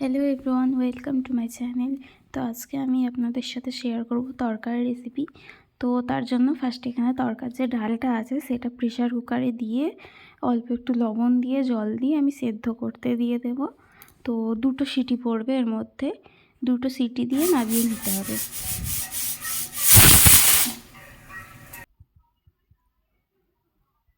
Hello everyone, welcome to my channel. তো আজকে আমি আপনাদের সাথে শেয়ার করব তরকারির রেসিপি। তো তার জন্য ফার্স্ট এখানে তরকার যে ডালটা আছে সেটা প্রেশার কুকারে দিয়ে অল্প একটু লবণ দিয়ে জল দিয়ে আমি সেদ্ধ করতে দিয়ে দেব। তো 2টো সিটি পড়বে এর মধ্যে, 2টো সিটি দিয়ে নামিয়ে নিতে হবে।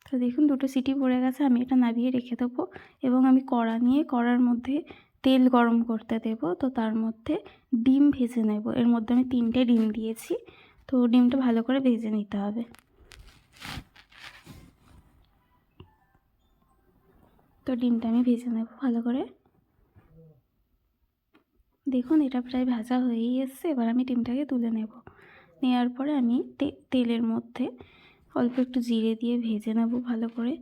তো দেখুন 2টো সিটি পড়ে গেছে, আমি এটা নামিয়ে রেখে দেবো এবং আমি কড়া নিয়ে কড়ার মধ্যে তেল গরম করতে দেব। তো তার মধ্যে ডিম ভেজে নেব। এর মধ্যে আমি 3টে ডিম দিয়েছি, তো ডিমটা ভালো করে ভেজে নিতে হবে। তো ডিমটা আমি ভেজে নেব ভালো করে। দেখুন এটা প্রায় ভাজা হয়েই এসছে, এবার আমি ডিমটাকে তুলে নেব। নেওয়ার পরে আমি তেলের মধ্যে অল্প একটু জিরে দিয়ে ভেজে নেব ভালো করে।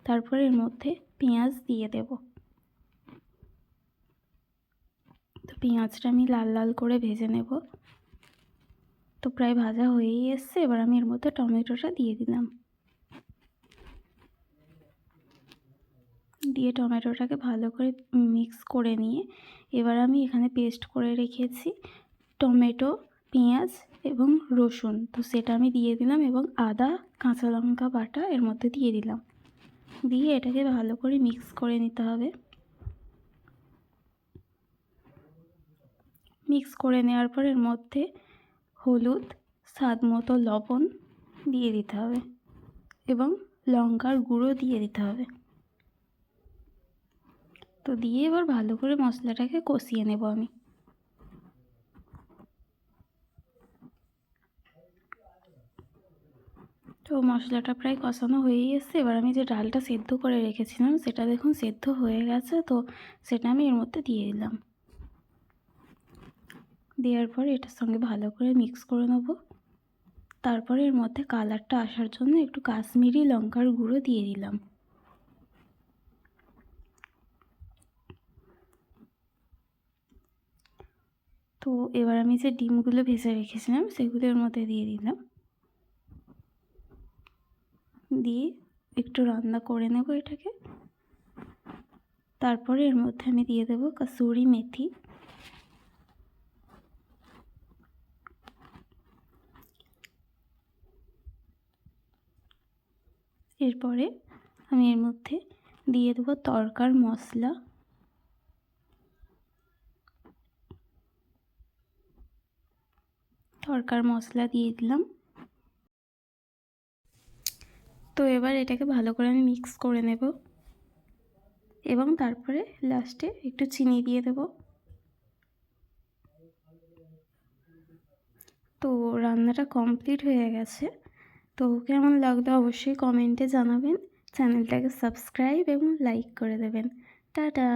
তারপরে এর মধ্যে পেঁয়াজ দিয়ে দেব। তো পেঁয়াজটা আমি লাল লাল করে ভেজে নেব। তো প্রায় ভাজা হয়েই এসছে, এবার আমি এর মধ্যে টমেটোটা দিয়ে দিলাম। দিয়ে টমেটোটাকে ভালো করে মিক্স করে নিয়ে এবার আমি এখানে পেস্ট করে রেখেছি টমেটো, পেঁয়াজ এবং রসুন, তো সেটা আমি দিয়ে দিলাম এবং আদা কাঁচা লঙ্কা বাটা এর মধ্যে দিয়ে দিলাম। দিয়ে এটাকে ভালো করে মিক্স করে নিতে হবে। মিক্স করে নেওয়ার পর এর মধ্যে হলুদ, স্বাদ মতো লবণ দিয়ে দিতে হবে এবং লঙ্কার গুঁড়ো দিয়ে দিতে হবে। তো দিয়ে এবার ভালো করে মশলাটাকে কষিয়ে নেব আমি। তো মশলাটা প্রায় কষানো হয়েই এসছে, এবার আমি যে ডালটা সেদ্ধ করে রেখেছিলাম সেটা দেখুন সেদ্ধ হয়ে গেছে। তো সেটা আমি এর মধ্যে দিয়ে দিলাম। দেওয়ার পরে এটার সঙ্গে ভালো করে মিক্স করে নেব। তারপরে এর মধ্যে কালারটা আসার জন্য একটু কাশ্মীরি লঙ্কার গুঁড়ো দিয়ে দিলাম। তো এবার আমি যে ডিমগুলো ভেজে রেখেছিলাম সেগুলো এর মধ্যে দিয়ে দিলাম। দিয়ে একটু রান্না করে নেব এটাকে। তারপরে এর মধ্যে আমি দিয়ে দেবো কসুরি মেথি। এরপরে আমি এর মধ্যে দিয়ে দেবো তরকার মশলা। তরকার মশলা দিয়ে দিলাম। তো এবার এটাকে ভালো করে আমি মিক্স করে নেব এবং তারপরে লাস্টে একটু চিনি দিয়ে দেব। তো রান্নাটা কমপ্লিট হয়ে গেছে। তো কেমন লাগলো অবশ্যই কমেন্টে জানাবেন। চ্যানেলটাকে সাবস্ক্রাইব এবং লাইক করে দেবেন। টাটা।